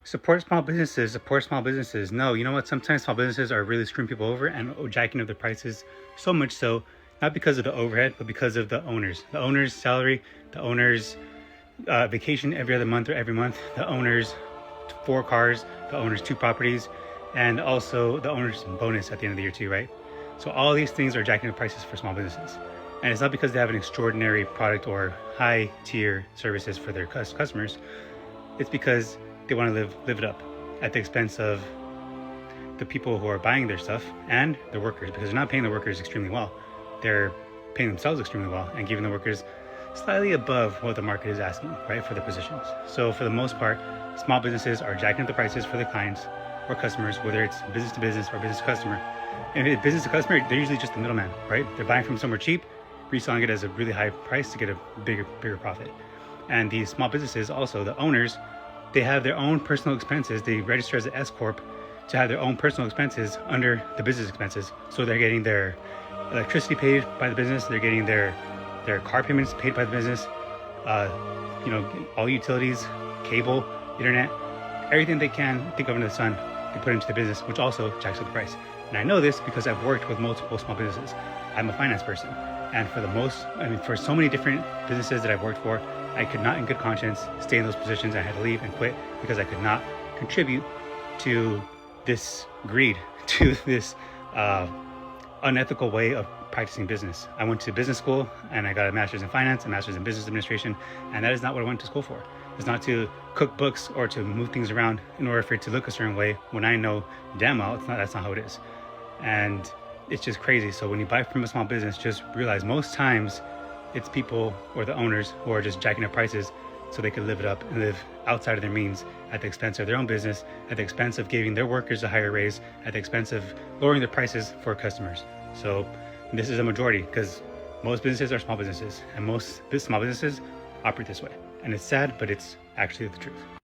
Support small businesses, support small businesses. No, you know what? Sometimes small businesses are really screwing people over and jacking up the prices so much so, not because of the overhead, but because of the owners. The owner's salary, the owner's vacation every other month or every month, the owner's 4 cars, the owner's 2 properties, and also the owner's bonus at the end of the year too, right? So all these things are jacking up prices for small businesses. And it's not because they have an extraordinary product or high tier services for their customers. It's because they want to live it up at the expense of the people who are buying their stuff and the workers, because they're not paying the workers extremely well. They're paying themselves extremely well and giving the workers slightly above what the market is asking, right, for the positions. So for the most part, small businesses are jacking up the prices for their clients or customers, whether it's business to business or business to customer. And if it's business to customer, they're usually just the middleman, right? They're buying from somewhere cheap, reselling it as a really high price to get a bigger profit. And these small businesses, also the owners, they have their own personal expenses. They register as an S corp to have their own personal expenses under the business expenses. So they're getting their electricity paid by the business. They're getting their car payments paid by the business. All utilities, cable, internet, everything they can think of under the sun, they put into the business, which also jacks up the price. And I know this because I've worked with multiple small businesses. I'm a finance person, and for so many different businesses that I've worked for, I could not in good conscience stay in those positions. I had to leave and quit because I could not contribute to this greed, to this unethical way of practicing business. I went to business school and I got a master's in finance, a master's in business administration, and that is not what I went to school for. It's not to cook books or to move things around in order for it to look a certain way when I know damn well that's not how it is. And it's just crazy. So when you buy from a small business, just realize most times it's people or the owners who are just jacking up prices so they can live it up and live outside of their means at the expense of their own business, at the expense of giving their workers a higher raise, at the expense of lowering their prices for customers. So this is a majority because most businesses are small businesses and most small businesses operate this way. And it's sad, but it's actually the truth.